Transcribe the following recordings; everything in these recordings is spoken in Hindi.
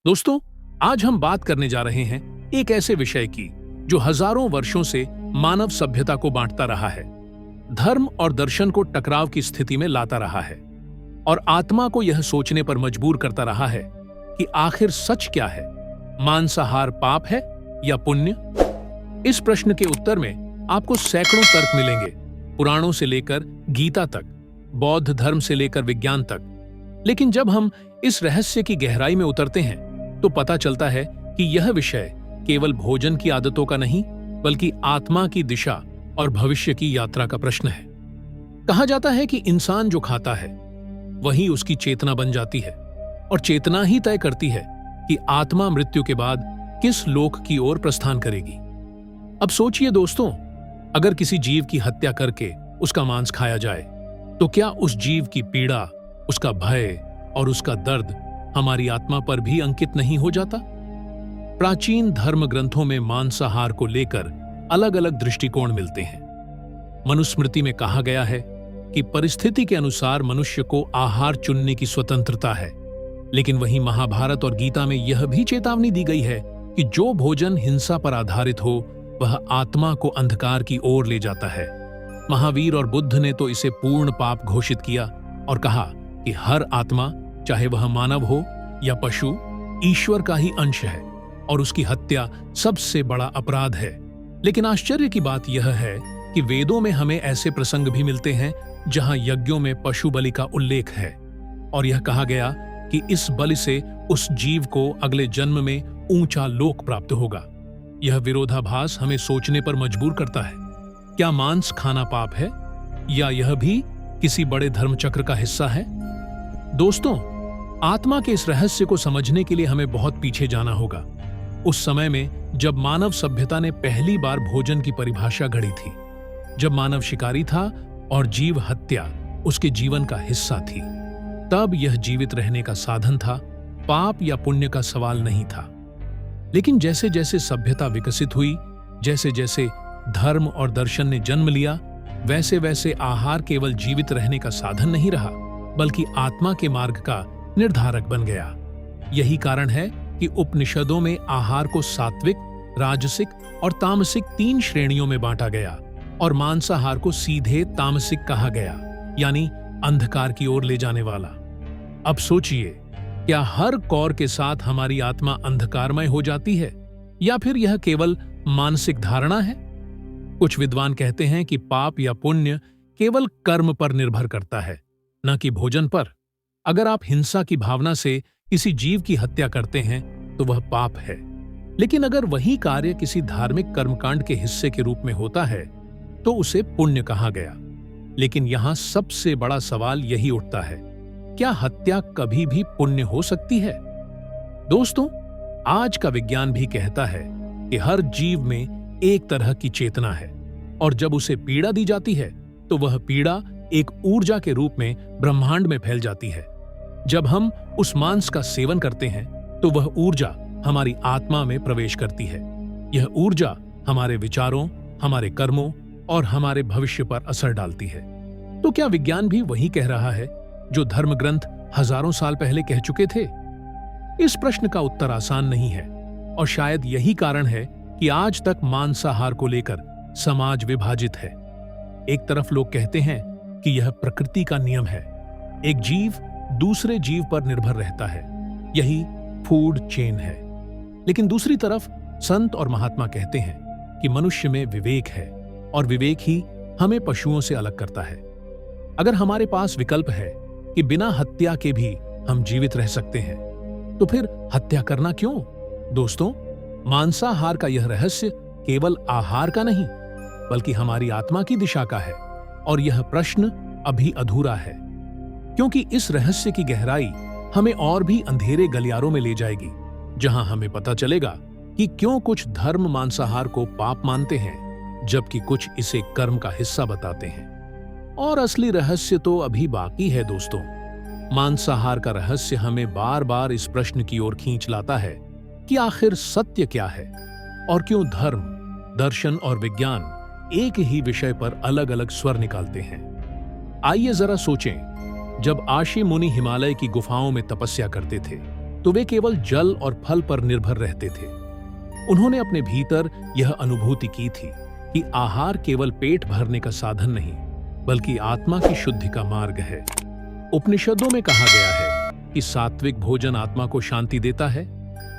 दोस्तों, आज हम बात करने जा रहे हैं एक ऐसे विषय की जो हजारों वर्षों से मानव सभ्यता को बांटता रहा है, धर्म और दर्शन को टकराव की स्थिति में लाता रहा है और आत्मा को यह सोचने पर मजबूर करता रहा है कि आखिर सच क्या है, मांसाहार पाप है या पुण्य। इस प्रश्न के उत्तर में आपको सैकड़ों तर्क मिलेंगे, पुराणों से लेकर गीता तक, बौद्ध धर्म से लेकर विज्ञान तक। लेकिन जब हम इस रहस्य की गहराई में उतरते हैं तो पता चलता है कि यह विषय केवल भोजन की आदतों का नहीं, बल्कि आत्मा की दिशा और भविष्य की यात्रा का प्रश्न है। कहा जाता है कि इंसान जो खाता है वही उसकी चेतना बन जाती है और चेतना ही तय करती है कि आत्मा मृत्यु के बाद किस लोक की ओर प्रस्थान करेगी। अब सोचिए दोस्तों, अगर किसी जीव की हत्या करके उसका मांस खाया जाए तो क्या उस जीव की पीड़ा, उसका भय और उसका दर्द हमारी आत्मा पर भी अंकित नहीं हो जाता? प्राचीन धर्म ग्रंथों में मांसाहार को लेकर अलग अलग दृष्टिकोण मिलते हैं। मनुस्मृति में कहा गया है कि परिस्थिति के अनुसार मनुष्य को आहार चुनने की स्वतंत्रता है, लेकिन वहीं महाभारत और गीता में यह भी चेतावनी दी गई है कि जो भोजन हिंसा पर आधारित हो वह आत्मा को अंधकार की ओर ले जाता है। महावीर और बुद्ध ने तो इसे पूर्ण पाप घोषित किया और कहा कि हर आत्मा, चाहे वह मानव हो या पशु, ईश्वर का ही अंश है और उसकी हत्या सबसे बड़ा अपराध है। लेकिन आश्चर्य की बात यह है कि वेदों में हमें ऐसे प्रसंग भी मिलते हैं जहां यज्ञों में पशु बलि का उल्लेख है और यह कहा गया कि इस बलि से उस जीव को अगले जन्म में ऊंचा लोक प्राप्त होगा। यह विरोधाभास हमें सोचने पर मजबूर करता है। क्या मांस खाना पाप है या यह भी किसी बड़े धर्मचक्र का हिस्सा है? दोस्तों, आत्मा के इस रहस्य को समझने के लिए हमें बहुत पीछे जाना होगा, उस समय में जब मानव सभ्यता ने पहली बार भोजन की परिभाषा गढ़ी थी, जब मानव शिकारी था और जीव हत्या उसके जीवन का हिस्सा थी। तब यह जीवित रहने का साधन था, पाप या पुण्य का सवाल नहीं था। लेकिन जैसे जैसे सभ्यता विकसित हुई, जैसे जैसे धर्म और दर्शन ने जन्म लिया, वैसे वैसे आहार केवल जीवित रहने का साधन नहीं रहा, बल्कि आत्मा के मार्ग का निर्धारक बन गया। यही कारण है कि उपनिषदों में आहार को सात्विक, राजसिक और तामसिक 3 श्रेणियों में बांटा गया और मांसाहार को सीधे तामसिक कहा गया, यानी अंधकार की ओर ले जाने वाला। अब सोचिए, क्या हर कौर के साथ हमारी आत्मा अंधकारमय हो जाती है या फिर यह केवल मानसिक धारणा है? कुछ विद्वान कहते हैं कि पाप या पुण्य केवल कर्म पर निर्भर करता है, न कि भोजन पर। अगर आप हिंसा की भावना से किसी जीव की हत्या करते हैं तो वह पाप है, लेकिन अगर वही कार्य किसी धार्मिक कर्मकांड के हिस्से के रूप में होता है तो उसे पुण्य कहा गया। लेकिन यहां सबसे बड़ा सवाल यही उठता है, क्या हत्या कभी भी पुण्य हो सकती है? दोस्तों, आज का विज्ञान भी कहता है कि हर जीव में एक तरह की चेतना है और जब उसे पीड़ा दी जाती है तो वह पीड़ा एक ऊर्जा के रूप में ब्रह्मांड में फैल जाती है। जब हम उस मांस का सेवन करते हैं तो वह ऊर्जा हमारी आत्मा में प्रवेश करती है। यह ऊर्जा हमारे विचारों, हमारे कर्मों और हमारे भविष्य पर असर डालती है। तो क्या विज्ञान भी वही कह रहा है जो धर्म ग्रंथ हजारों साल पहले कह चुके थे? इस प्रश्न का उत्तर आसान नहीं है और शायद यही कारण है कि आज तक मांसाहार को लेकर समाज विभाजित है। एक तरफ लोग कहते हैं कि यह प्रकृति का नियम है, एक जीव दूसरे जीव पर निर्भर रहता है, यही फूड चेन है। लेकिन दूसरी तरफ संत और महात्मा कहते हैं कि मनुष्य में विवेक है और विवेक ही हमें पशुओं से अलग करता है। अगर हमारे पास विकल्प है कि बिना हत्या के भी हम जीवित रह सकते हैं, तो फिर हत्या करना क्यों? दोस्तों, मांसाहार का यह रहस्य केवल आहार का नहीं, बल्कि हमारी आत्मा की दिशा का है और यह प्रश्न अभी अधूरा है, क्योंकि इस रहस्य की गहराई हमें और भी अंधेरे गलियारों में ले जाएगी, जहां हमें पता चलेगा कि क्यों कुछ धर्म मांसाहार को पाप मानते हैं जबकि कुछ इसे कर्म का हिस्सा बताते हैं। और असली रहस्य तो अभी बाकी है दोस्तों। मांसाहार का रहस्य हमें बार बार इस प्रश्न की ओर खींच लाता है कि आखिर सत्य क्या है और क्यों धर्म, दर्शन और विज्ञान एक ही विषय पर अलग अलग स्वर निकालते हैं। आइए जरा सोचें, जब आशी मुनि हिमालय की गुफाओं में तपस्या करते थे तो वे केवल जल और फल पर निर्भर रहते थे। उन्होंने अपने भीतर यह अनुभूति की थी कि आहार केवल पेट भरने का साधन नहीं, बल्कि आत्मा की शुद्धि का मार्ग है। उपनिषदों में कहा गया है कि सात्विक भोजन आत्मा को शांति देता है,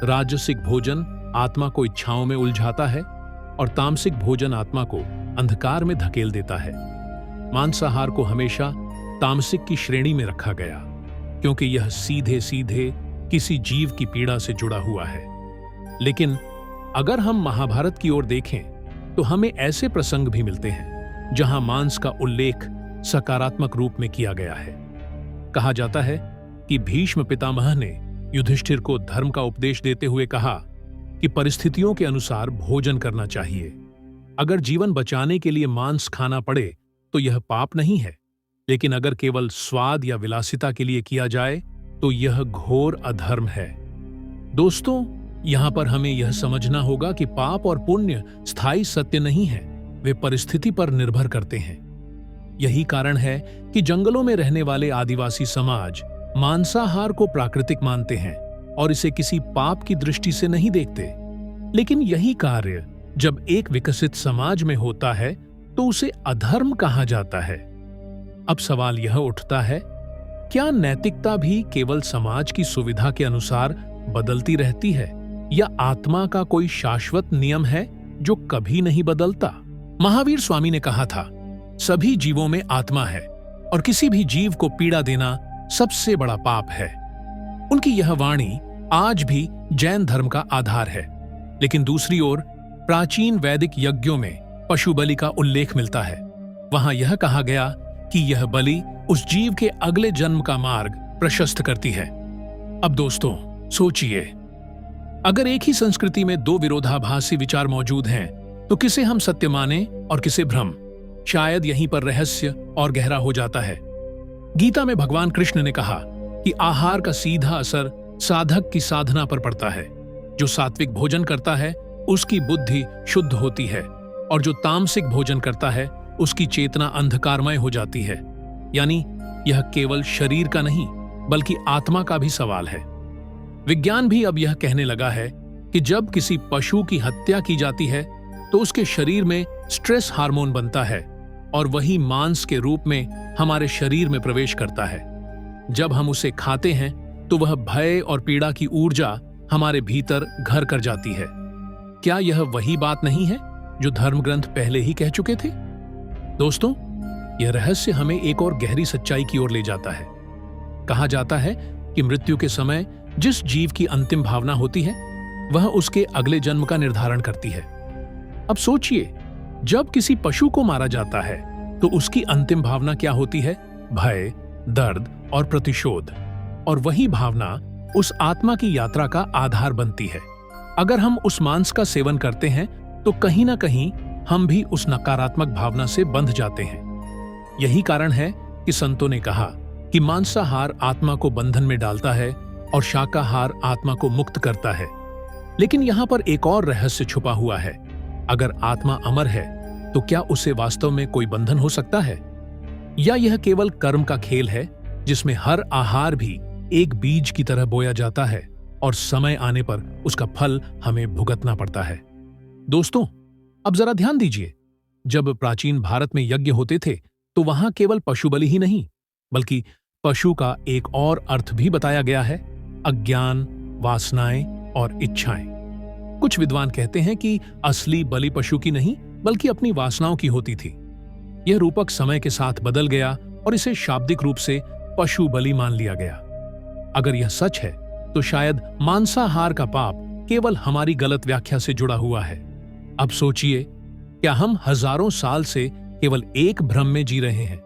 राजसिक भोजन आत्मा को इच्छाओं में उलझाता है और तामसिक भोजन आत्मा को अंधकार में धकेल देता है। मांसाहार को हमेशा तामसिक की श्रेणी में रखा गया, क्योंकि यह सीधे सीधे किसी जीव की पीड़ा से जुड़ा हुआ है। लेकिन अगर हम महाभारत की ओर देखें तो हमें ऐसे प्रसंग भी मिलते हैं जहां मांस का उल्लेख सकारात्मक रूप में किया गया है। कहा जाता है कि भीष्म पितामह ने युधिष्ठिर को धर्म का उपदेश देते हुए कहा कि परिस्थितियों के अनुसार भोजन करना चाहिए। अगर जीवन बचाने के लिए मांस खाना पड़े तो यह पाप नहीं है, लेकिन अगर केवल स्वाद या विलासिता के लिए किया जाए तो यह घोर अधर्म है। दोस्तों, यहां पर हमें यह समझना होगा कि पाप और पुण्य स्थायी सत्य नहीं है, वे परिस्थिति पर निर्भर करते हैं। यही कारण है कि जंगलों में रहने वाले आदिवासी समाज मांसाहार को प्राकृतिक मानते हैं और इसे किसी पाप की दृष्टि से नहीं देखते। लेकिन यही कार्य जब एक विकसित समाज में होता है तो उसे अधर्म कहा जाता है। अब सवाल यह उठता है, क्या नैतिकता भी केवल समाज की सुविधा के अनुसार बदलती रहती है, या आत्मा का कोई शाश्वत नियम है जो कभी नहीं बदलता? महावीर स्वामी ने कहा था, सभी जीवों में आत्मा है और किसी भी जीव को पीड़ा देना सबसे बड़ा पाप है। उनकी यह वाणी आज भी जैन धर्म का आधार है। लेकिन दूसरी ओर प्राचीन वैदिक यज्ञों में पशु बलि का उल्लेख मिलता है। वहां यह कहा गया कि यह बलि उस जीव के अगले जन्म का मार्ग प्रशस्त करती है। अब दोस्तों सोचिए, अगर एक ही संस्कृति में दो विरोधाभासी विचार मौजूद हैं तो किसे हम सत्य माने और किसे भ्रम? शायद यहीं पर रहस्य और गहरा हो जाता है। गीता में भगवान कृष्ण ने कहा कि आहार का सीधा असर साधक की साधना पर पड़ता है। जो सात्विक भोजन करता है उसकी बुद्धि शुद्ध होती है और जो तामसिक भोजन करता है उसकी चेतना अंधकारमय हो जाती है। यानी यह केवल शरीर का नहीं बल्कि आत्मा का भी सवाल है। विज्ञान भी अब यह कहने लगा है कि जब किसी पशु की हत्या की जाती है तो उसके शरीर में स्ट्रेस हार्मोन बनता है और वही मांस के रूप में हमारे शरीर में प्रवेश करता है। जब हम उसे खाते हैं तो वह भय और पीड़ा की ऊर्जा हमारे भीतर घर कर जाती है। क्या यह वही बात नहीं है जो धर्म ग्रंथ पहले ही कह चुके थे? दोस्तों, यह रहस्य हमें एक और गहरी सच्चाई की ओर ले जाता है। कहा जाता है कि मृत्यु के समय जिस जीव की अंतिम भावना होती है वह उसके अगले जन्म का निर्धारण करती है। अब सोचिए, जब किसी पशु को मारा जाता है तो उसकी अंतिम भावना क्या होती है? भय, दर्द और प्रतिशोध। और वही भावना उस आत्मा की यात्रा का आधार बनती है। अगर हम उस मांस का सेवन करते हैं तो कहीं ना कहीं हम भी उस नकारात्मक भावना से बंध जाते हैं। यही कारण है कि संतों ने कहा कि मांसाहार आत्मा को बंधन में डालता है और शाकाहार आत्मा को मुक्त करता है। लेकिन यहां पर एक और रहस्य छुपा हुआ है। अगर आत्मा अमर है तो क्या उसे वास्तव में कोई बंधन हो सकता है, या यह केवल कर्म का खेल है जिसमें हर आहार भी एक बीज की तरह बोया जाता है और समय आने पर उसका फल हमें भुगतना पड़ता है? दोस्तों, अब जरा ध्यान दीजिए, जब प्राचीन भारत में यज्ञ होते थे तो वहां केवल पशु बलि ही नहीं बल्कि पशु का एक और अर्थ भी बताया गया है, अज्ञान, वासनाएं और इच्छाएं। कुछ विद्वान कहते हैं कि असली बलि पशु की नहीं बल्कि अपनी वासनाओं की होती थी। यह रूपक समय के साथ बदल गया और इसे शाब्दिक रूप से पशु बलि मान लिया गया। अगर यह सच है तो शायद मांसाहार का पाप केवल हमारी गलत व्याख्या से जुड़ा हुआ है। अब सोचिए, क्या हम हजारों साल से केवल एक भ्रम में जी रहे हैं?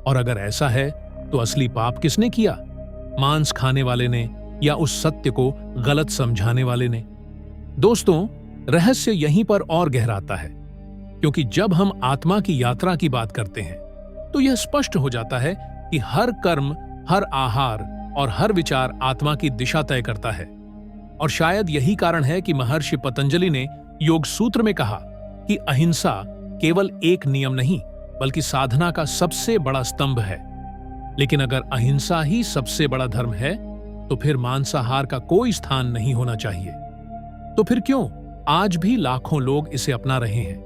और अगर ऐसा है तो असली पाप किसने किया? मांस खाने वाले ने या उस सत्य को गलत समझाने वाले ने? दोस्तों, रहस्य यहीं पर और गहराता है, क्योंकि जब हम आत्मा की यात्रा की बात करते हैं तो यह स्पष्ट हो जाता है कि हर कर्म, हर आहार और हर विचार आत्मा की दिशा तय करता है। और शायद यही कारण है कि महर्षि पतंजलि ने योग सूत्र में कहा कि अहिंसा केवल एक नियम नहीं बल्कि साधना का सबसे बड़ा स्तंभ है। लेकिन अगर अहिंसा ही सबसे बड़ा धर्म है तो फिर मांसाहार का कोई स्थान नहीं होना चाहिए। तो फिर क्यों आज भी लाखों लोग इसे अपना रहे हैं?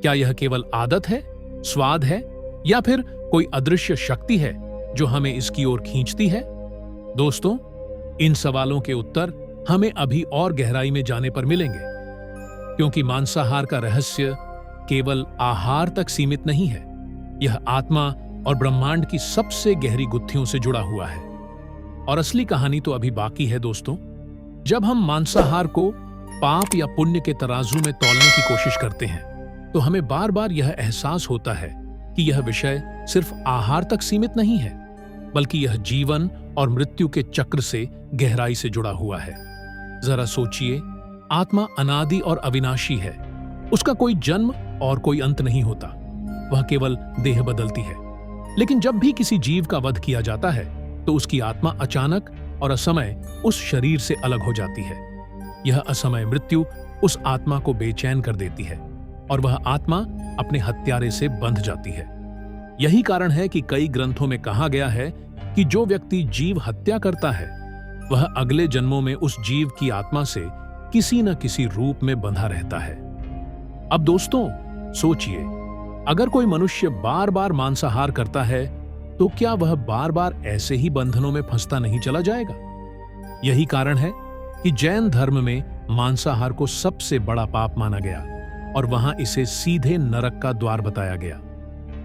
क्या यह केवल आदत है, स्वाद है, या फिर कोई अदृश्य शक्ति है जो हमें इसकी ओर खींचती है? दोस्तों, इन सवालों के उत्तर हमें अभी और गहराई में जाने पर मिलेंगे, क्योंकि मांसाहार का रहस्य केवल आहार तक सीमित नहीं है। यह आत्मा और ब्रह्मांड की सबसे गहरी गुत्थियों से जुड़ा हुआ है। और असली कहानी तो अभी बाकी है दोस्तों। जब हम मांसाहार को पाप या पुण्य के तराजू में तौलने की कोशिश करते हैं, तो हमें बार बार यह एहसास होता है कि यह विषय सिर्फ आहार तक सीमित नहीं है, बल्कि यह जीवन और मृत्यु के चक्र से गहराई से जुड़ा हुआ है। जरा सोचिए, आत्मा अनादि और अविनाशी है। उसका कोई जन्म और कोई अंत नहीं होता, वह केवल देह बदलती है। लेकिन जब भी किसी जीव का वध किया जाता है, तो उसकी आत्मा अचानक और असमय उस शरीर से अलग हो जाती है। यह असमय मृत्यु उस आत्मा को बेचैन कर देती है और वह आत्मा अपने हत्यारे से बंध जाती है। यही कारण है कि कई ग्रंथों में कहा गया है कि जो व्यक्ति जीव हत्या करता है, वह अगले जन्मों में उस जीव की आत्मा से किसी न किसी रूप में बंधा रहता है। अब दोस्तों सोचिए, अगर कोई मनुष्य बार बार मांसाहार करता है, तो क्या वह बार बार ऐसे ही बंधनों में फंसता नहीं चला जाएगा? यही कारण है कि जैन धर्म में मांसाहार को सबसे बड़ा पाप माना गया और वहां इसे सीधे नरक का द्वार बताया गया।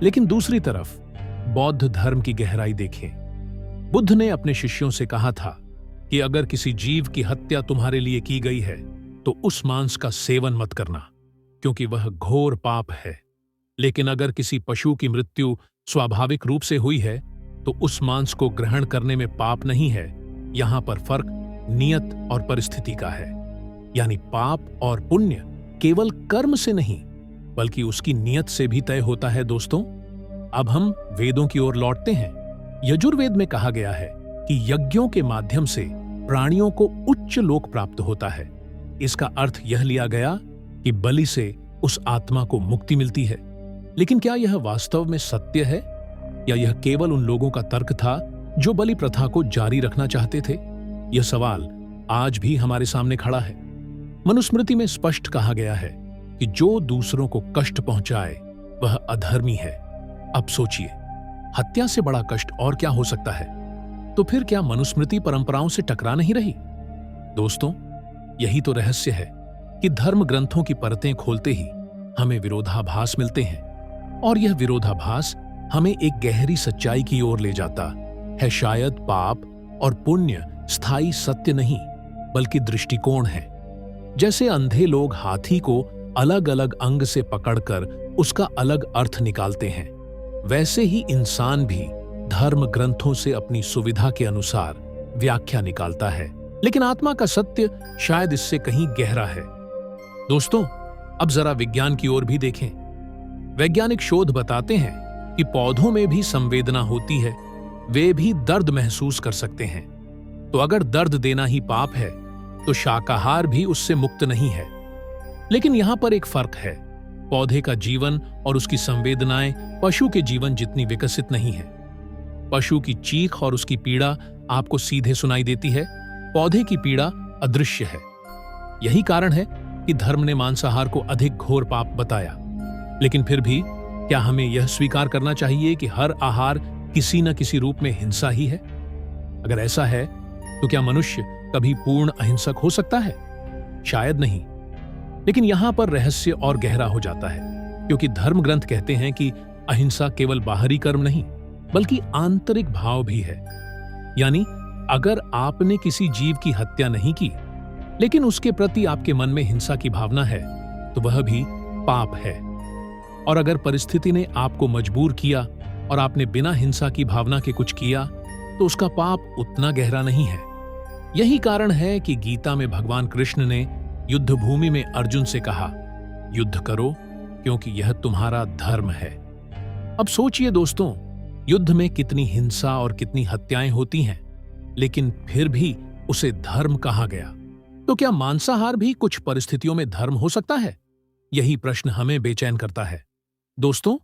लेकिन दूसरी तरफ बौद्ध धर्म की गहराई देखें। बुद्ध ने अपने शिष्यों से कहा था कि अगर किसी जीव की हत्या तुम्हारे लिए की गई है, तो उस मांस का सेवन मत करना, क्योंकि वह घोर पाप है। लेकिन अगर किसी पशु की मृत्यु स्वाभाविक रूप से हुई है, तो उस मांस को ग्रहण करने में पाप नहीं है। यहां पर फर्क नियत और परिस्थिति का है। यानी पाप और पुण्य केवल कर्म से नहीं, बल्कि उसकी नियत से भी तय होता है। दोस्तों, अब हम वेदों की ओर लौटते हैं। यजुर्वेद में कहा गया है कि यज्ञों के माध्यम से प्राणियों को उच्च लोक प्राप्त होता है। इसका अर्थ यह लिया गया कि बलि से उस आत्मा को मुक्ति मिलती है। लेकिन क्या यह वास्तव में सत्य है, या यह केवल उन लोगों का तर्क था जो बलि प्रथा को जारी रखना चाहते थे? यह सवाल आज भी हमारे सामने खड़ा है। मनुस्मृति में स्पष्ट कहा गया है कि जो दूसरों को कष्ट पहुंचाए वह अधर्मी है। अब सोचिए, हत्या से बड़ा कष्ट और क्या हो सकता है? तो फिर क्या मनुस्मृति परंपराओं से टकरा नहीं रही? दोस्तों, यही तो रहस्य है कि धर्म ग्रंथों की परतें खोलते ही हमें विरोधाभास मिलते हैं, और यह विरोधाभास हमें एक गहरी सच्चाई की ओर ले जाता है। शायद पाप और पुण्य स्थायी सत्य नहीं, बल्कि दृष्टिकोण है। जैसे अंधे लोग हाथी को अलग अलग अंग से पकड़कर उसका अलग अर्थ निकालते हैं, वैसे ही इंसान भी धर्म ग्रंथों से अपनी सुविधा के अनुसार व्याख्या निकालता है। लेकिन आत्मा का सत्य शायद इससे कहीं गहरा है। दोस्तों, अब जरा विज्ञान की ओर भी देखें। वैज्ञानिक शोध बताते हैं कि पौधों में भी संवेदना होती है, वे भी दर्द महसूस कर सकते हैं। तो अगर दर्द देना ही पाप है, तो शाकाहार भी उससे मुक्त नहीं है। लेकिन यहां पर एक फर्क है। पौधे का जीवन और उसकी संवेदनाएं पशु के जीवन जितनी विकसित नहीं है। पशु की चीख और उसकी पीड़ा आपको सीधे सुनाई देती है, पौधे की पीड़ा अदृश्य है। यही कारण है कि धर्म ने मांसाहार को अधिक घोर पाप बताया। लेकिन फिर भी क्या हमें यह स्वीकार करना चाहिए कि हर आहार किसी न किसी रूप में हिंसा ही है? अगर ऐसा है, तो क्या मनुष्य कभी पूर्ण अहिंसक हो सकता है? शायद नहीं। लेकिन यहां पर रहस्य और गहरा हो जाता है, क्योंकि धर्म ग्रंथ कहते हैं कि अहिंसा केवल बाहरी कर्म नहीं, बल्कि आंतरिक भाव भी है। यानी अगर आपने किसी जीव की हत्या नहीं की, लेकिन उसके प्रति आपके मन में हिंसा की भावना है, तो वह भी पाप है। और अगर परिस्थिति ने आपको मजबूर किया और आपने बिना हिंसा की भावना के कुछ किया, तो उसका पाप उतना गहरा नहीं है। यही कारण है कि गीता में भगवान कृष्ण ने युद्ध भूमि में अर्जुन से कहा, युद्ध करो, क्योंकि यह तुम्हारा धर्म है। अब सोचिए दोस्तों, युद्ध में कितनी हिंसा और कितनी हत्याएं होती हैं, लेकिन फिर भी उसे धर्म कहा गया। तो क्या मांसाहार भी कुछ परिस्थितियों में धर्म हो सकता है? यही प्रश्न हमें बेचैन करता है। दोस्तों,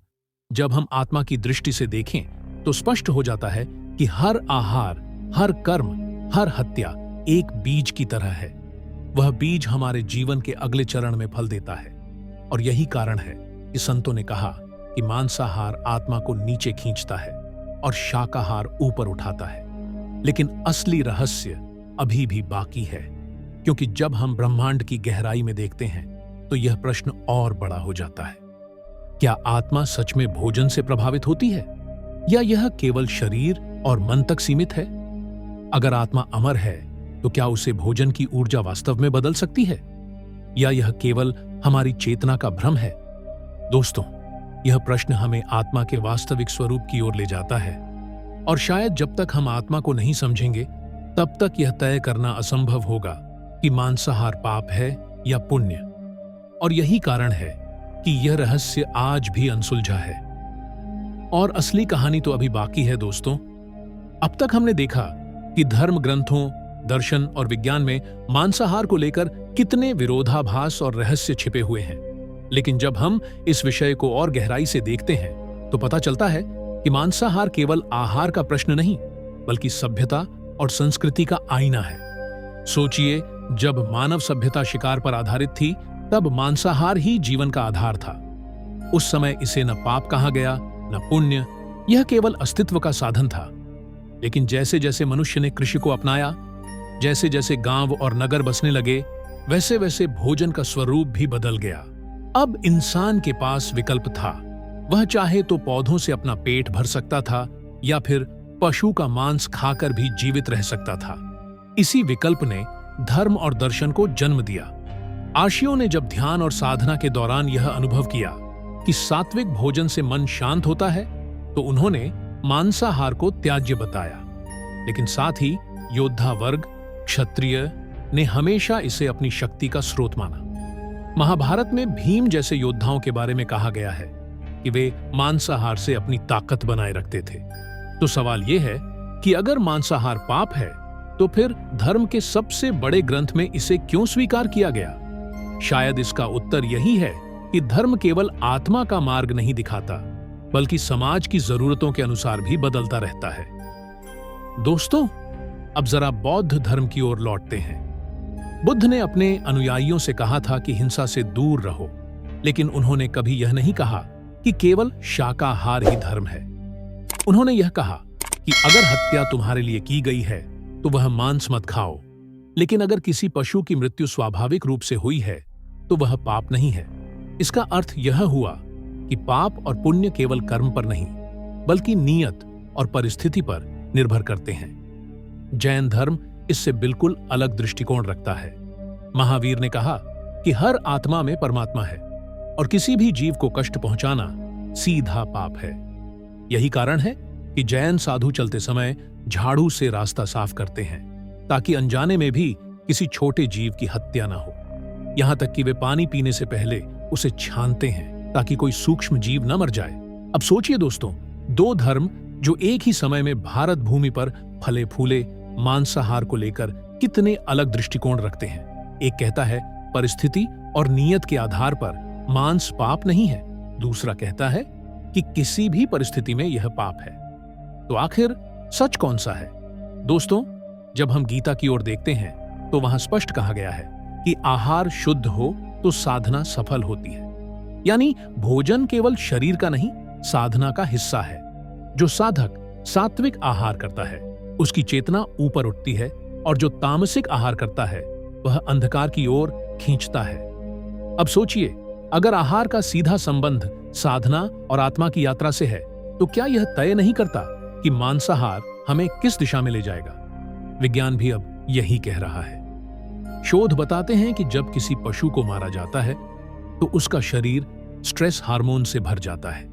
जब हम आत्मा की दृष्टि से देखें, तो स्पष्ट हो जाता है कि हर आहार, हर कर्म, हर हत्या एक बीज की तरह है। वह बीज हमारे जीवन के अगले चरण में फल देता है। और यही कारण है कि संतों ने कहा कि मांसाहार आत्मा को नीचे खींचता है और शाकाहार ऊपर उठाता है। लेकिन असली रहस्य अभी भी बाकी है, क्योंकि जब हम ब्रह्मांड की गहराई में देखते हैं तो यह प्रश्न और बड़ा हो जाता है। क्या आत्मा सच में भोजन से प्रभावित होती है, या यह केवल शरीर और मन तक सीमित है? अगर आत्मा अमर है तो क्या उसे भोजन की ऊर्जा वास्तव में बदल सकती है, या यह केवल हमारी चेतना का भ्रम है? दोस्तों, यह प्रश्न हमें आत्मा के वास्तविक स्वरूप की ओर ले जाता है, और शायद जब तक हम आत्मा को नहीं समझेंगे तब तक यह तय करना असंभव होगा कि मांसाहार पाप है या पुण्य। और यही कारण है कि यह रहस्य आज भी अनसुलझा है। और असली कहानी तो अभी बाकी है दोस्तों। अब तक हमने देखा कि धर्म ग्रंथों, दर्शन और विज्ञान में मांसाहार को लेकर कितने विरोधाभास और रहस्य छिपे हुए हैं। लेकिन जब हम इस विषय को और गहराई से देखते हैं तो पता चलता है कि मांसाहार केवल आहार का प्रश्न नहीं, बल्कि सभ्यता और संस्कृति का आईना है। सोचिए, जब मानव सभ्यता शिकार पर आधारित थी तब मांसाहार ही जीवन का आधार था। उस समय इसे न पाप कहा गया न पुण्य, यह केवल अस्तित्व का साधन था। लेकिन जैसे जैसे मनुष्य ने कृषि को अपनाया, जैसे जैसे गांव और नगर बसने लगे, वैसे वैसे भोजन का स्वरूप भी बदल गया। अब इंसान के पास विकल्प था। वह चाहे तो पौधों से अपना पेट भर सकता था, या फिर पशु का मांस खाकर भी जीवित रह सकता था। इसी विकल्प ने धर्म और दर्शन को जन्म दिया। आर्षियों ने जब ध्यान और साधना के दौरान यह अनुभव किया कि सात्विक भोजन से मन शांत होता है, तो उन्होंने मांसाहार को त्याज्य बताया। लेकिन साथ ही योद्धा वर्ग, क्षत्रिय ने हमेशा इसे अपनी शक्ति का स्रोत माना। महाभारत में भीम जैसे योद्धाओं के बारे में कहा गया है कि वे मांसाहार से अपनी ताकत बनाए रखते थे। तो सवाल यह है कि अगर मांसाहार पाप है, तो फिर धर्म के सबसे बड़े ग्रंथ में इसे क्यों स्वीकार किया गया? शायद इसका उत्तर यही है कि धर्म केवल आत्मा का मार्ग नहीं दिखाता, बल्कि समाज की जरूरतों के अनुसार भी बदलता रहता है। दोस्तों, अब जरा बौद्ध धर्म की ओर लौटते हैं। बुद्ध ने अपने अनुयायियों से कहा था कि हिंसा से दूर रहो, लेकिन उन्होंने कभी यह नहीं कहा कि केवल शाकाहार ही धर्म है। उन्होंने यह कहा कि अगर हत्या तुम्हारे लिए की गई है तो वह मांस मत खाओ, लेकिन अगर किसी पशु की मृत्यु स्वाभाविक रूप से हुई है तो वह पाप नहीं है। इसका अर्थ यह हुआ कि पाप और पुण्य केवल कर्म पर नहीं, बल्कि नियत और परिस्थिति पर निर्भर करते हैं। जैन धर्म इससे बिल्कुल अलग दृष्टिकोण रखता है। महावीर ने कहा कि हर आत्मा में परमात्मा है और किसी भी जीव को कष्ट पहुंचाना सीधा पाप है। यही कारण है कि जैन साधु चलते समय झाड़ू से रास्ता साफ करते हैं, ताकि अनजाने में भी किसी छोटे जीव की हत्या ना हो। यहां तक कि वे पानी पीने से पहले उसे छानते हैं, ताकि कोई सूक्ष्म जीव न मर जाए। अब सोचिए दोस्तों, दो धर्म जो एक ही समय में भारत भूमि पर फले फूले मांसाहार को लेकर कितने अलग दृष्टिकोण रखते हैं। एक कहता है परिस्थिति और नियत के आधार पर मांस पाप नहीं है, दूसरा कहता है कि किसी भी परिस्थिति में यह पाप है। तो आखिर सच कौन सा है? दोस्तों, जब हम गीता की ओर देखते हैं तो वहां स्पष्ट कहा गया है कि आहार शुद्ध हो तो साधना सफल होती है। यानी भोजन केवल शरीर का नहीं, साधना का हिस्सा है। जो साधक सात्विक आहार करता है उसकी चेतना ऊपर उठती है, और जो तामसिक आहार करता है वह अंधकार की ओर खींचता है। अब सोचिए, अगर आहार का सीधा संबंध साधना और आत्मा की यात्रा से है, तो क्या यह तय नहीं करता कि मांसाहार हमें किस दिशा में ले जाएगा? विज्ञान भी अब यही कह रहा है। शोध बताते हैं कि जब किसी पशु को मारा जाता है तो उसका शरीर स्ट्रेस हार्मोन से भर जाता है।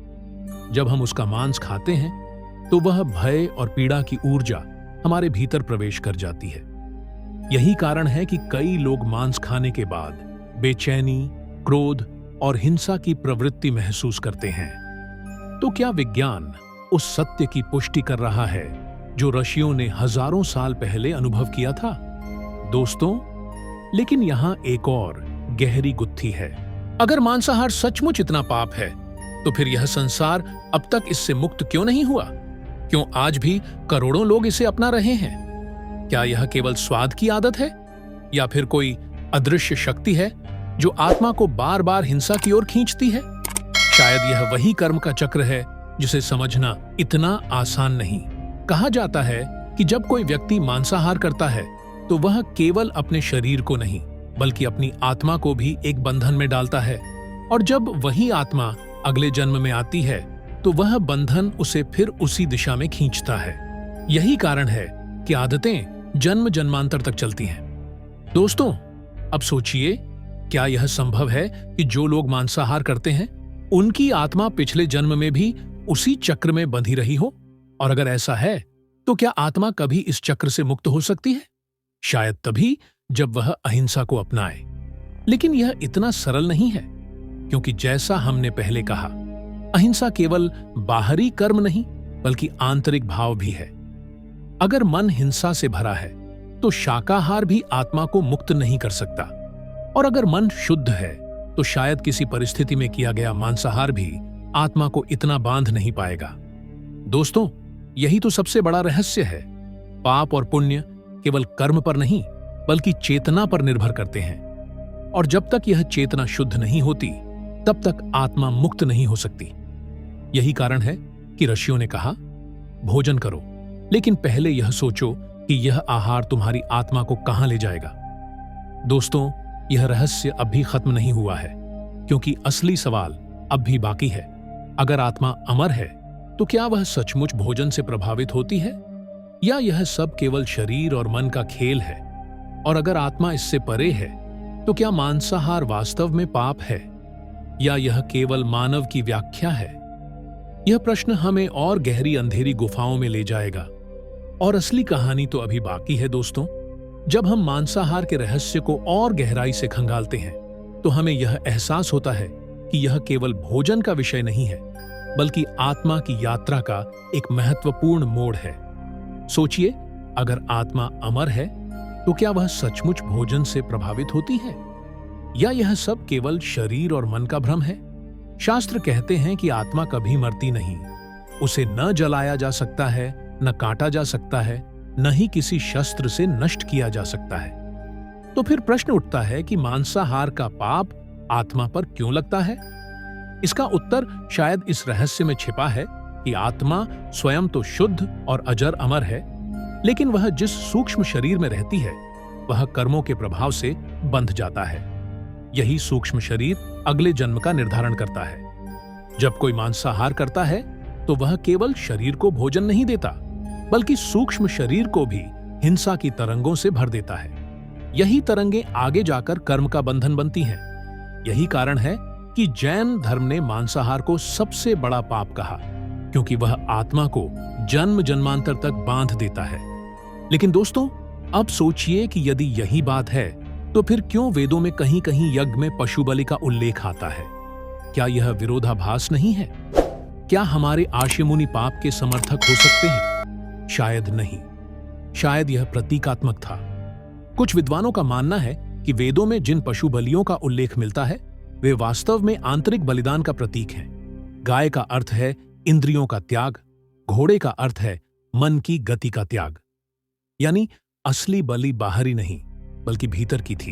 जब हम उसका मांस खाते हैं तो वह भय और पीड़ा की ऊर्जा हमारे भीतर प्रवेश कर जाती है। यही कारण है कि कई लोग मांस खाने के बाद बेचैनी, क्रोध और हिंसा की प्रवृत्ति महसूस करते हैं। तो क्या विज्ञान उस सत्य की पुष्टि कर रहा है जो ऋषियों ने हजारों साल पहले अनुभव किया था? दोस्तों, लेकिन यहां एक और गहरी गुत्थी है। अगर मांसाहार सचमुच इतना पाप है, तो फिर यह संसार अब तक इससे मुक्त क्यों नहीं हुआ? क्यों आज भी करोड़ों लोग इसे अपना रहे हैं? क्या यह केवल स्वाद की आदत है या फिर कोई अदृश्य शक्ति है जो आत्मा को बार बार हिंसा की ओर खींचती है? शायद यह वही कर्म का चक्र है जिसे समझना इतना आसान नहीं। कहा जाता है कि जब कोई व्यक्ति मांसाहार करता है तो वह केवल अपने शरीर को नहीं बल्कि अपनी आत्मा को भी एक बंधन में डालता है, और जब वही आत्मा अगले जन्म में आती है तो वह बंधन उसे फिर उसी दिशा में खींचता है। यही कारण है कि आदतें जन्म जन्मांतर तक चलती हैं। दोस्तों, अब सोचिए, क्या यह संभव है कि जो लोग मांसाहार करते हैं उनकी आत्मा पिछले जन्म में भी उसी चक्र में बंधी रही हो? और अगर ऐसा है तो क्या आत्मा कभी इस चक्र से मुक्त हो सकती है? शायद तभी जब वह अहिंसा को अपनाए। लेकिन यह इतना सरल नहीं है, क्योंकि जैसा हमने पहले कहा, अहिंसा केवल बाहरी कर्म नहीं बल्कि आंतरिक भाव भी है। अगर मन हिंसा से भरा है तो शाकाहार भी आत्मा को मुक्त नहीं कर सकता, और अगर मन शुद्ध है तो शायद किसी परिस्थिति में किया गया मांसाहार भी आत्मा को इतना बांध नहीं पाएगा। दोस्तों, यही तो सबसे बड़ा रहस्य है। पाप और पुण्य केवल कर्म पर नहीं बल्कि चेतना पर निर्भर करते हैं, और जब तक यह चेतना शुद्ध नहीं होती तब तक आत्मा मुक्त नहीं हो सकती। यही कारण है कि ऋषियों ने कहा, भोजन करो लेकिन पहले यह सोचो कि यह आहार तुम्हारी आत्मा को कहां ले जाएगा। दोस्तों, यह रहस्य अब भी खत्म नहीं हुआ है, क्योंकि असली सवाल अब भी बाकी है। अगर आत्मा अमर है तो क्या वह सचमुच भोजन से प्रभावित होती है, या यह सब केवल शरीर और मन का खेल है? और अगर आत्मा इससे परे है तो क्या मांसाहार वास्तव में पाप है, या यह केवल मानव की व्याख्या है? यह प्रश्न हमें और गहरी अंधेरी गुफाओं में ले जाएगा, और असली कहानी तो अभी बाकी है। दोस्तों, जब हम मांसाहार के रहस्य को और गहराई से खंगालते हैं तो हमें यह एहसास होता है कि यह केवल भोजन का विषय नहीं है बल्कि आत्मा की यात्रा का एक महत्वपूर्ण मोड़ है। सोचिए, अगर आत्मा अमर है तो क्या वह सचमुच भोजन से प्रभावित होती है, या यह सब केवल शरीर और मन का भ्रम है? शास्त्र कहते हैं कि आत्मा कभी मरती नहीं, उसे न जलाया जा सकता है, न काटा जा सकता है, न ही किसी शस्त्र से नष्ट किया जा सकता है। तो फिर प्रश्न उठता है कि मांसाहार का पाप आत्मा पर क्यों लगता है? इसका उत्तर शायद इस रहस्य में छिपा है कि आत्मा स्वयं तो शुद्ध और अजर अमर है, लेकिन वह जिस सूक्ष्म शरीर में रहती है वह कर्मों के प्रभाव से बंध जाता है। यही सूक्ष्म शरीर अगले जन्म का निर्धारण करता है। जब कोई मांसाहार करता है तो वह केवल शरीर को भोजन नहीं देता बल्कि सूक्ष्म शरीर को भी हिंसा की तरंगों से भर देता है। यही तरंगें आगे जाकर कर्म का बंधन बनती हैं। यही कारण है कि जैन धर्म ने मांसाहार को सबसे बड़ा पाप कहा, क्योंकि वह आत्मा को जन्म जन्मांतर तक बांध देता है। लेकिन दोस्तों, अब सोचिए कि यदि यही बात है तो फिर क्यों वेदों में कहीं कहीं यज्ञ में पशु बलि का उल्लेख आता है? क्या यह विरोधाभास नहीं है? क्या हमारे आर्षि मुनि पाप के समर्थक हो सकते हैं? शायद नहीं। शायद यह प्रतीकात्मक था। कुछ विद्वानों का मानना है कि वेदों में जिन पशु बलियों का उल्लेख मिलता है वे वास्तव में आंतरिक बलिदान का प्रतीक हैं। गाय का अर्थ है इंद्रियों का त्याग, घोड़े का अर्थ है मन की गति का त्याग। यानी असली बलि बाहरी नहीं बल्कि भीतर की थी।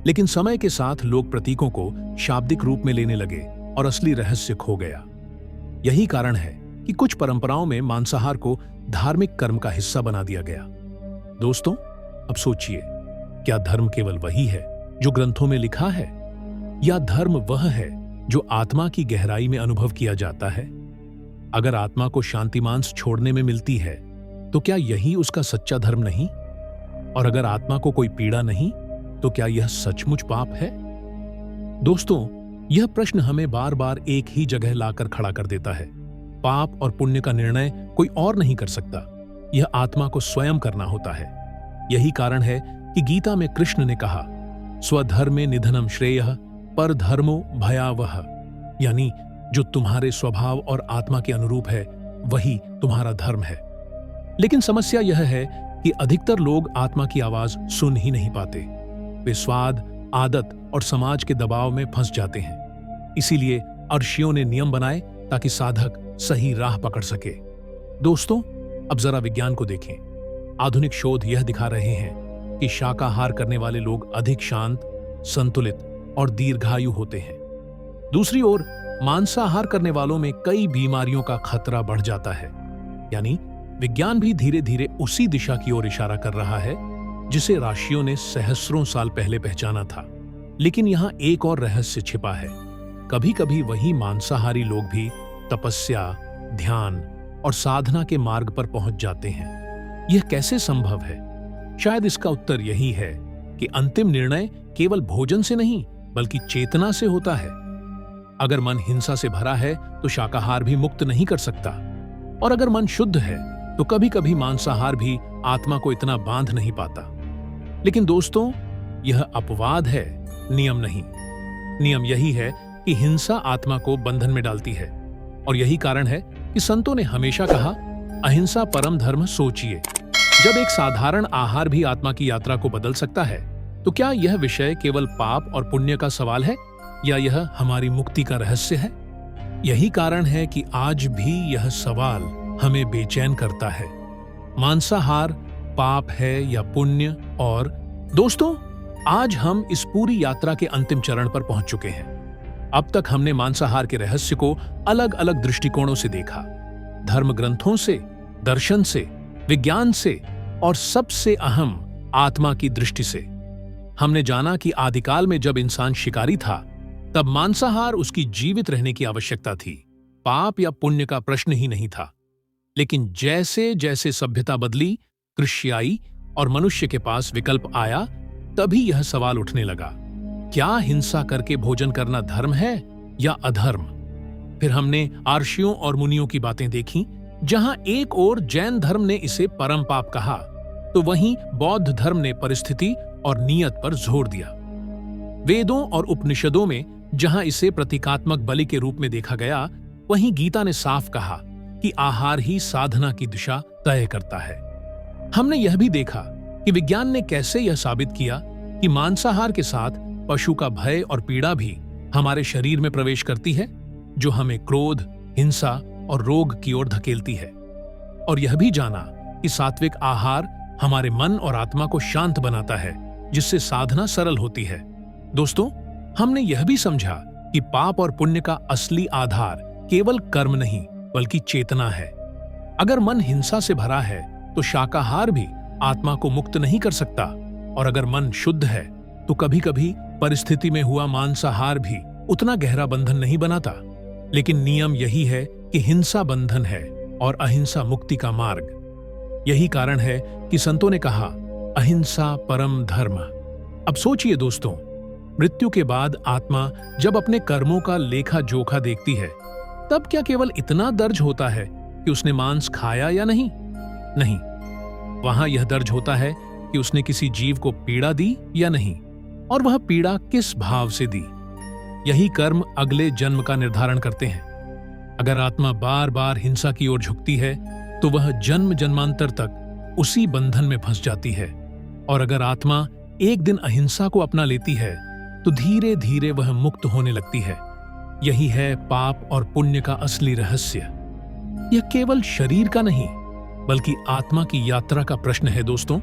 लेकिन समय के साथ लोग प्रतीकों को शाब्दिक रूप में लेने लगे और असली रहस्य खो गया। यही कारण है कि कुछ परंपराओं में मांसाहार को धार्मिक कर्म का हिस्सा बना दिया गया। दोस्तों, अब सोचिए, क्या धर्म केवल वही है जो ग्रंथों में लिखा है, या धर्म वह है जो आत्मा की गहराई में अनुभव किया जाता है? अगर आत्मा को शांति मांस छोड़ने में मिलती है तो क्या यही उसका सच्चा धर्म नहीं? और अगर आत्मा को कोई पीड़ा नहीं तो क्या यह सचमुच पाप है? दोस्तों, यह प्रश्न हमें बार बार एक ही जगह लाकर खड़ा कर देता है। पाप और पुण्य का निर्णय कोई और नहीं कर सकता, यह आत्मा को स्वयं करना होता है। यही कारण है कि गीता में कृष्ण ने कहा, स्वधर्मे निधनम श्रेयः पर धर्मो भयावह, यानी जो तुम्हारे स्वभाव और आत्मा के अनुरूप है वही तुम्हारा धर्म है। लेकिन समस्या यह है कि अधिकतर लोग आत्मा की आवाज सुन ही नहीं पाते। वे स्वाद, आदत और समाज के दबाव में फंस जाते हैं। इसीलिए ऋषियों ने नियम बनाए ताकि साधक सही राह पकड़ सके। दोस्तों, अब जरा विज्ञान को देखें। आधुनिक शोध यह दिखा रहे हैं कि शाकाहार करने वाले लोग अधिक शांत, संतुलित और दीर्घायु होते हैं। दूसरी ओर मांसाहार करने वालों में कई बीमारियों का खतरा बढ़ जाता है। यानी विज्ञान भी धीरे धीरे उसी दिशा की ओर इशारा कर रहा है जिसे ऋषियों ने सहस्त्रों साल पहले पहचाना था। लेकिन यहां एक और रहस्य छिपा है। कभी कभी वही मांसाहारी लोग भी तपस्या, ध्यान और साधना के मार्ग पर पहुंच जाते हैं। यह कैसे संभव है? शायद इसका उत्तर यही है कि अंतिम निर्णय केवल भोजन से नहीं बल्कि चेतना से होता है। अगर मन हिंसा से भरा है तो शाकाहार भी मुक्त नहीं कर सकता, और अगर मन शुद्ध है तो कभी कभी मांसाहार भी आत्मा को इतना बांध नहीं पाता। लेकिन दोस्तों, यह अपवाद है, नियम नहीं। नियम यही है कि हिंसा आत्मा को बंधन में डालती है, और यही कारण है कि संतों ने हमेशा कहा, अहिंसा परम धर्म सोचिए। जब एक साधारण आहार भी आत्मा की यात्रा को बदल सकता है, तो क्या यह विषय केवल पाप और पुण्य का सवाल है या यह हमारी मुक्ति का रहस्य है? यही कारण है कि आज भी यह सवाल हमें बेचैन करता है। मांसाहार पाप है या पुण्य? और दोस्तों, आज हम इस पूरी यात्रा के अंतिम चरण पर पहुंच चुके हैं। अब तक हमने मांसाहार के रहस्य को अलग अलग दृष्टिकोणों से देखा, धर्म ग्रंथों से, दर्शन से, विज्ञान से और सबसे अहम आत्मा की दृष्टि से। हमने जाना कि आदिकाल में जब इंसान शिकारी था, तब मांसाहार उसकी जीवित रहने की आवश्यकता थी। पाप या पुण्य का प्रश्न ही नहीं था। लेकिन जैसे जैसे सभ्यता बदली, कृषि आई और मनुष्य के पास विकल्प आया, तभी यह सवाल उठने लगा, क्या हिंसा करके भोजन करना धर्म है या अधर्म? फिर हमने आर्षियों और मुनियों की बातें देखी। जहां एक ओर जैन धर्म ने इसे परम पाप कहा, तो वहीं बौद्ध धर्म ने परिस्थिति और नियत पर जोर दिया। वेदों और उपनिषदों में जहां इसे प्रतीकात्मक बलि के रूप में देखा गया, वहीं गीता ने साफ कहा कि आहार ही साधना की दिशा तय करता है। हमने यह भी देखा कि विज्ञान ने कैसे यह साबित किया कि मांसाहार के साथ पशु का भय और पीड़ा भी हमारे शरीर में प्रवेश करती है, जो हमें क्रोध, हिंसा और रोग की ओर धकेलती है। और यह भी जाना कि सात्विक आहार हमारे मन और आत्मा को शांत बनाता है, जिससे साधना सरल होती है। दोस्तों, हमने यह भी समझा कि पाप और पुण्य का असली आधार केवल कर्म नहीं बल्कि चेतना है। अगर मन हिंसा से भरा है तो शाकाहार भी आत्मा को मुक्त नहीं कर सकता, और अगर मन शुद्ध है तो कभी कभी परिस्थिति में हुआ मांसाहार भी उतना गहरा बंधन नहीं बनाता। लेकिन नियम यही है कि हिंसा बंधन है और अहिंसा मुक्ति का मार्ग। यही कारण है कि संतों ने कहा, अहिंसा परम धर्म। अब सोचिए दोस्तों, मृत्यु के बाद आत्मा जब अपने कर्मों का लेखा जोखा देखती है, तब क्या केवल इतना दर्ज होता है कि उसने मांस खाया या नहीं? नहीं, वहां यह दर्ज होता है कि उसने किसी जीव को पीड़ा दी या नहीं, और वह पीड़ा किस भाव से दी। यही कर्म अगले जन्म का निर्धारण करते हैं। अगर आत्मा बार बार हिंसा की ओर झुकती है तो वह जन्म जन्मांतर तक उसी बंधन में फंस जाती है, और अगर आत्मा एक दिन अहिंसा को अपना लेती है तो धीरे धीरे वह मुक्त होने लगती है। यही है पाप और पुण्य का असली रहस्य। यह केवल शरीर का नहीं बल्कि आत्मा की यात्रा का प्रश्न है। दोस्तों,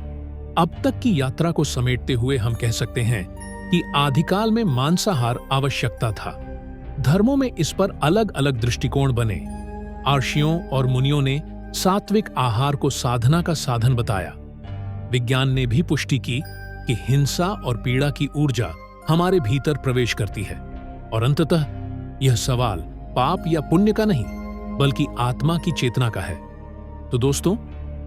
अब तक की यात्रा को समेटते हुए हम कह सकते हैं कि आदिकाल में मांसाहार आवश्यकता था। धर्मों में इस पर अलग अलग दृष्टिकोण बने। आर्षियों और मुनियों ने सात्विक आहार को साधना का साधन बताया। विज्ञान ने भी पुष्टि की कि हिंसा और पीड़ा की ऊर्जा हमारे भीतर प्रवेश करती है, और अंततः यह सवाल पाप या पुण्य का नहीं बल्कि आत्मा की चेतना का है। तो दोस्तों,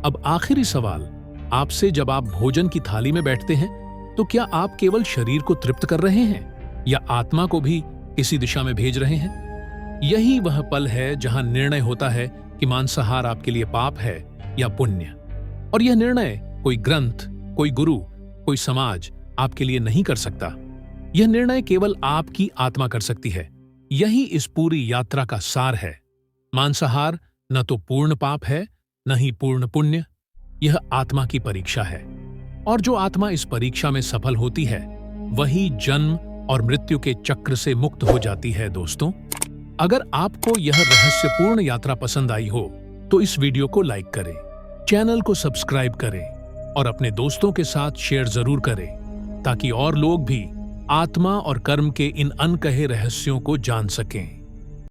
अब आखिरी सवाल आपसे, जब आप भोजन की थाली में बैठते हैं तो क्या आप केवल शरीर को तृप्त कर रहे हैं या आत्मा को भी किसी दिशा में भेज रहे हैं? यही वह पल है जहां निर्णय होता है कि मांसाहार आपके लिए पाप है या पुण्य। और यह निर्णय कोई ग्रंथ, कोई गुरु, कोई समाज आपके लिए नहीं कर सकता। यह निर्णय केवल आपकी आत्मा कर सकती है। यही इस पूरी यात्रा का सार है। मांसाहार न तो पूर्ण पाप है, न ही पूर्ण पुण्य। यह आत्मा की परीक्षा है, और जो आत्मा इस परीक्षा में सफल होती है वही जन्म और मृत्यु के चक्र से मुक्त हो जाती है। दोस्तों, अगर आपको यह रहस्यपूर्ण यात्रा पसंद आई हो तो इस वीडियो को लाइक करें, चैनल को सब्सक्राइब करें और अपने दोस्तों के साथ शेयर जरूर करें ताकि और लोग भी आत्मा और कर्म के इन अनकहे रहस्यों को जान सकें।